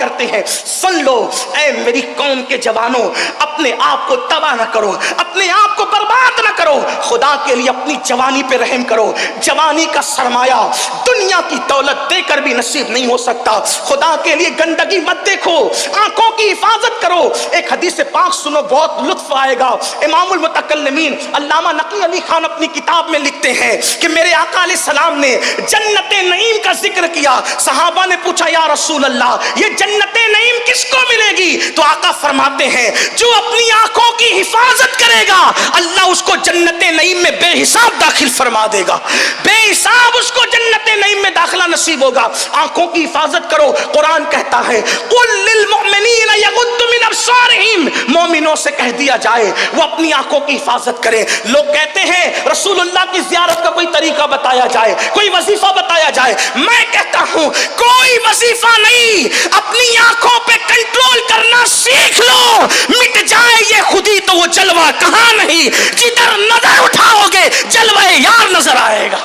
کرتے ہیں. سن لو اے میری قوم کے جوانوں, اپنے آپ کو تباہ نہ کرو, اپنے آپ کو برباد نہ کرو, خدا کے لیے اپنی جوانی پہ رحم کرو. جوانی کا سرمایہ دنیا کی دولت دے کر بھی نصیب نہیں ہو سکتا. خدا کے لیے گندگی مت دیکھو, آنکھوں کی حفاظت کرو. ایک حدیث پاک سنو, بہت لطف آئے گا. امام المتکلمین علامہ نقی علی خان اپنی کتاب میں لکھتے ہیں کہ میرے آقا علیہ السلام نے جنت نعیم کا ذکر کیا. صحابہ نے پوچھا یا رسول اللہ یہ جنت نعیم کس کو ملے گی؟ تو آقا فرماتے ہیں جو اپنی آنکھوں کی حفاظت کرے گا اللہ اس کو جنت نعیم میں بے حساب داخل فرما دے گا, بے حساب اس کو جنت نعیم میں داخلہ نصیب ہوگا. آنکھوں کی حفاظت کرو. قرآن کہتا ہے قل للمؤمنین یغضوا من ابصارہم, مومنوں سے کہہ دیا جائے وہ اپنی آنکھوں کی حفاظت کریں. لوگ کہتے ہیں رسول اللہ کی زیارت کا کوئی طریقہ بتایا جائے, کوئی وظیفہ بتایا جائے. میں کہتا ہوں کوئی وظیفہ نہیں, اپنی آنکھوں پہ کنٹرول کرنا سیکھ لو. مٹ جائے یہ خودی تو وہ جلوہ کہاں نہیں, جدھر نظر اٹھاؤ گے جلوہ یار نظر آئے گا.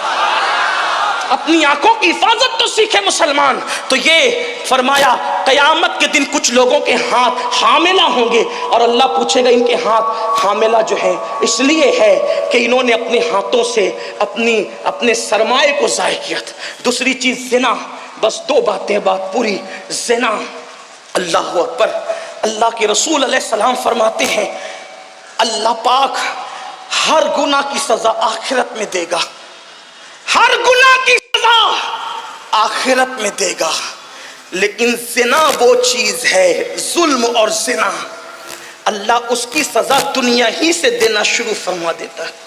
اپنی آنکھوں کی حفاظت تو سیکھے مسلمان. تو یہ فرمایا قیامت کے دن کچھ لوگوں کے ہاتھ حاملہ ہوں گے اور اللہ پوچھے گا ان کے ہاتھ حاملہ جو ہے اس لیے ہے کہ انہوں نے اپنے ہاتھوں سے اپنے سرمایے کو ضائع کیا تھا. دوسری چیز زنا. بس دو باتیں, بات پوری. زنا, اللہ اکبر. اللہ کے رسول علیہ السلام فرماتے ہیں اللہ پاک ہر گناہ کی سزا آخرت میں دے گا, ہر گناہ کی سزا آخرت میں دے گا. لیکن زنا وہ چیز ہے, ظلم اور زنا, اللہ اس کی سزا دنیا ہی سے دینا شروع فرما دیتا ہے.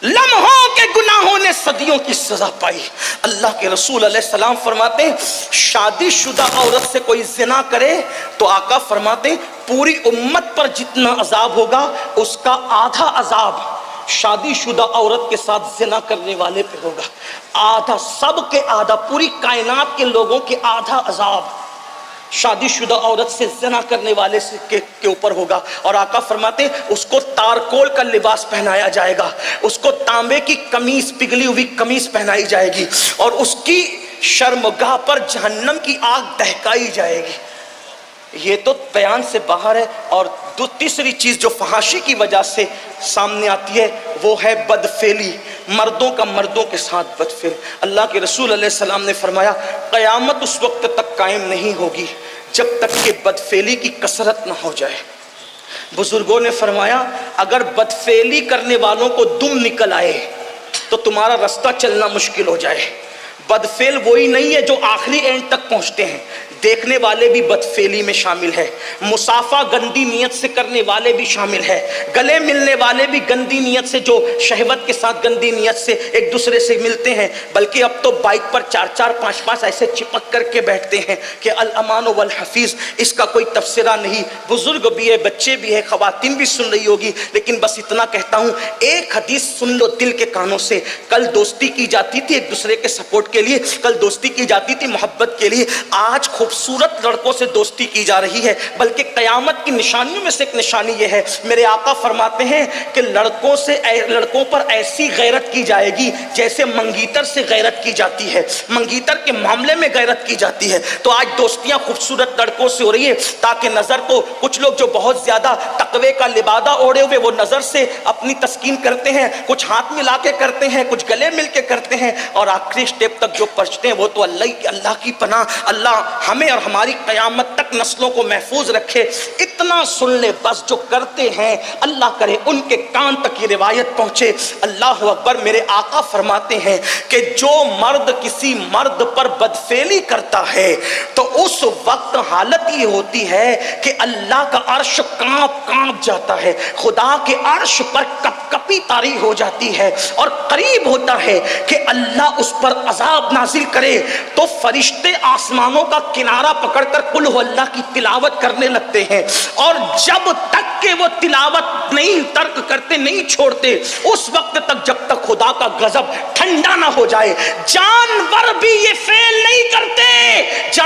لمحوں کے گناہوں نے صدیوں کی سزا پائی. اللہ کے رسول علیہ السلام فرماتے ہیں شادی شدہ عورت سے کوئی زنا کرے تو آقا فرماتے ہیں پوری امت پر جتنا عذاب ہوگا اس کا آدھا عذاب شادی شدہ عورت کے ساتھ زنا کرنے والے پہ ہوگا. آدھا, سب کے آدھا, پوری کائنات کے لوگوں کے آدھا عذاب شادی شدہ عورت سے زنا کرنے والے کے اوپر ہوگا. اور آقا فرماتے ہیں اس کو تارکول کا لباس پہنایا جائے گا, اس کو تانبے کی قمیص, پگھلی ہوئی قمیص پہنائی جائے گی اور اس کی شرمگاہ پر جہنم کی آگ دہکائی جائے گی. یہ تو بیان سے باہر ہے. اور تیسری چیز جو فحاشی کی وجہ سے سامنے آتی ہے وہ ہے بدفعلی, مردوں کا مردوں کے ساتھ بدفعل. اللہ کے رسول علیہ السلام نے فرمایا قیامت اس وقت تک قائم نہیں ہوگی جب تک کہ بدفعلی کی کثرت نہ ہو جائے. بزرگوں نے فرمایا اگر بدفعلی کرنے والوں کو دم نکل آئے تو تمہارا رستہ چلنا مشکل ہو جائے. بدفعل وہی نہیں ہے جو آخری اینڈ تک پہنچتے ہیں, دیکھنے والے بھی بدفعلی میں شامل ہے, مصافحہ گندی نیت سے کرنے والے بھی شامل ہے, گلے ملنے والے بھی گندی نیت سے, جو شہوت کے ساتھ گندی نیت سے ایک دوسرے سے ملتے ہیں. بلکہ اب تو بائک پر 4-4 5-5 ایسے چپک کر کے بیٹھتے ہیں کہ الامان والحفیظ, اس کا کوئی تفسیرہ نہیں. بزرگ بھی ہے, بچے بھی ہے, خواتین بھی سن رہی ہوگی, لیکن بس اتنا کہتا ہوں ایک حدیث سن لو دل کے کانوں سے. کل دوستی کی جاتی تھی ایک دوسرے کے سپورٹ کے لیے, کل دوستی کی جاتی تھی محبت کے لیے, آج خوبصورت لڑکوں سے دوستی کی جا رہی ہے. بلکہ قیامت کی نشانیوں میں سے ایک نشانی یہ ہے, میرے آقا فرماتے ہیں کہ لڑکوں پر ایسی غیرت کی جائے گی جیسے منگیتر سے غیرت کی جاتی ہے, منگیتر کے معاملے میں غیرت کی جاتی ہے. تو آج دوستیاں خوبصورت لڑکوں سے ہو رہی ہے تاکہ نظر کو, کچھ لوگ جو بہت زیادہ تقوی کا لبادہ اوڑے ہوئے وہ نظر سے اپنی تسکین کرتے ہیں, کچھ ہاتھ ملا کے کرتے ہیں, کچھ گلے مل کے کرتے ہیں, اور آخری سٹیپ تک جو پہنچتے ہیں وہ تو اللہ کی پناہ, اللہ ہمیں اور ہماری قیامت تک نسلوں کو محفوظ رکھے. اتنا سن لے بس, جو کرتے ہیں اللہ کرے ان کے کان تک یہ روایت پہنچے. اللہ اکبر. میرے آقا فرماتے ہیں کہ جو مرد کسی مرد پر بدفعلی کرتا ہے تو اس وقت حالت یہ ہوتی ہے کہ اللہ کا عرش کانپ جاتا ہے, خدا کے عرش پر کپ کپی طاری ہو جاتی ہے, اور قریب ہوتا ہے کہ اللہ اس پر عذاب نازل کرے. تو فرشتے آسمانوں کا کنارہ پکڑ کر قل ہو اللہ کی تلاوت کرنے لگتے ہیں, اور جب تک کہ وہ تلاوت نہیں ترک کرتے, نہیں چھوڑتے, اس وقت تک جب تک خدا کا غضب ٹھنڈا نہ ہو جائے. جانور بھی یہ فعل نہیں کرتے,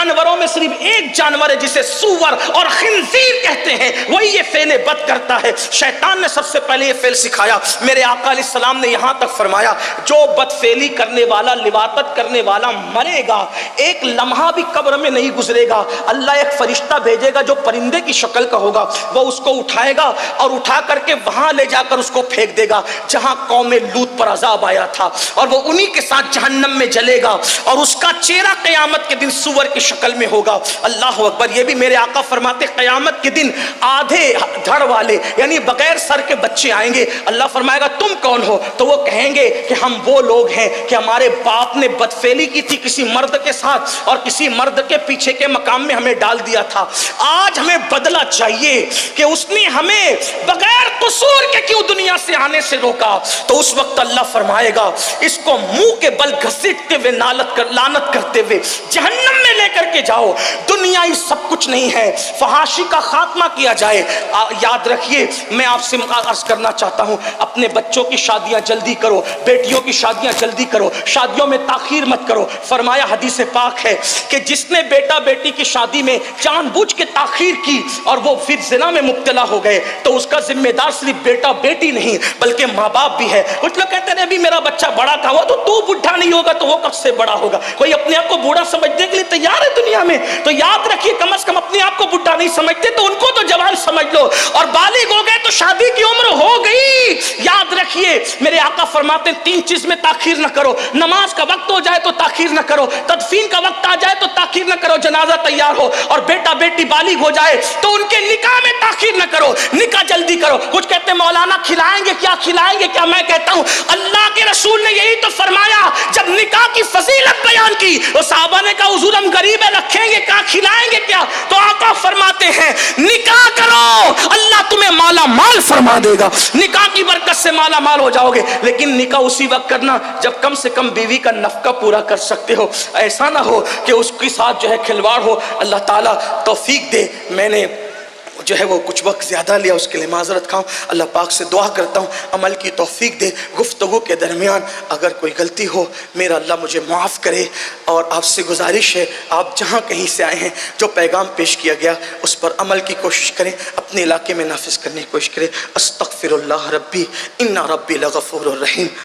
جانوروں میں صرف ایک جانور ہے جسے سور اور خنزیر کہتے ہیں، وہی یہ فعل بد کرتا ہے۔ شیطان نے سب سے پہلے یہ فعل سکھایا۔ میرے آقا علیہ السلام نے یہاں تک فرمایا جو بدفعلی کرنے والا، لواطت کرنے والا مرے گا، ایک لمحہ بھی قبر میں نہیں گزرے گا، اللہ ایک فرشتہ بھیجے گا جو پرندے کی شکل کا ہوگا، وہ اس کو اٹھائے گا اور اٹھا کر کے وہاں لے جا کر اس کو پھینک دے گا جہاں قوم لوط پر عذاب آیا تھا، اور وہ انہی کے ساتھ جہنم میں جلے گا، اور اس کا چہرہ قیامت کے دن سور کی شکل میں ہوگا۔ اللہ اکبر۔ یہ بھی میرے آقا فرماتے قیامت کے دن آدھے دھڑ والے یعنی بغیر سر کے بچے آئیں گے۔ اللہ فرمائے گا تم کون ہو؟ تو وہ کہیں گے کہ ہم وہ لوگ ہیں کہ ہمارے باپ نے بدفعلی کی تھی کسی مرد کے ساتھ اور کسی مرد کے پیچھے کے مقام میں ہمیں ڈال دیا تھا، آج ہمیں بدلہ چاہیے کہ اس نے ہمیں بغیر قصور کے کیوں دنیا سے آنے سے روکا۔ تو اس وقت اللہ فرمائے گا اس کو منہ کے بل گھسیٹتے ہوئے لعنت کرتے ہوئے جہنم میں لے کر کے جاؤ، دنیا ہی سب کچھ نہیں ہے، فحاشی کا خاتمہ کیا جائے۔ یاد رکھیے میں آپ سے عرض کرنا چاہتا ہوں اپنے بچوں کی شادیاں جلدی کرو، بیٹیوں کی شادیاں جلدی کرو، شادیوں میں تاخیر مت کرو۔ فرمایا حدیث پاک ہے کہ جس نے بیٹا بیٹی کی شادی میں جان بوجھ کے تاخیر کی اور وہ پھر زنا میں مبتلا ہو گئے تو اس کا ذمہ دار صرف بیٹا بیٹی نہیں بلکہ ماں باپ بھی ہے۔ کچھ لوگ کہتے ہیں ابھی میرا بچہ بڑا کہا ہوا تو بوڑھا نہیں ہوگا تو وہ کب سے بڑا ہوگا؟ کوئی اپنے آپ کو بوڑھا سمجھنے کے لیے تیار ہے دنیا میں؟ تو یاد رکھیے کم از کم اپنے آپ کو بوڑھا نہیں سمجھتے تو ان کو تو جوان سمجھ لو، اور بالغ ہو گئے تو شادی کی عمر ہو گئی۔ یاد رکھیے میرے آقا فرماتے ہیں 3 چیز میں تاخیر نہ کرو، نماز کا وقت ہو جائے تو تاخیر نہ کرو، تدفین کا وقت آ جائے تو تاخیر نہ کرو، جنازہ تیار ہو اور بیٹا بیٹی بالغ ہو جائے تو ان کے نکاح میں تاخیر نہ کرو، نکاح جلدی کرو۔ کچھ کہتے ہیں مولانا کھلائیں گے کیا، کھلائیں گے کیا؟ میں کہتا ہوں اللہ کے رسول نے یہی تو فرمایا جب نکاح کی فضیلت بیان کی، وہ صحابہ نے کہا حضور ہم غریب ہیں رکھیں گے کیا، کھلائیں گے کیا؟ تو آقا فرماتے ہیں نکاح کرو اللہ تمہیں مالا مال فرما دے گا، نکاح کی برکت سے مالا مال ہو جاؤ گے، لیکن نکاح اسی وقت کرنا جب کم سے کم بیوی کا نفقہ پورا کر سکتے ہو، ایسا نہ ہو کہ اس کے ساتھ جو ہے کھلواڑ ہو۔ اللہ تعالیٰ توفیق دے۔ میں نے جو ہے وہ کچھ وقت زیادہ لیا، اس کے لیے معذرت کھاؤں۔ اللہ پاک سے دعا کرتا ہوں عمل کی توفیق دے۔ گفتگو کے درمیان اگر کوئی غلطی ہو میرا اللہ مجھے معاف کرے، اور آپ سے گزارش ہے آپ جہاں کہیں سے آئے ہیں جو پیغام پیش کیا گیا اس پر عمل کی کوشش کریں، اپنے علاقے میں نافذ کرنے کی کوشش کریں۔ استغفر اللہ ربی ان ربی لغفور الرحیم۔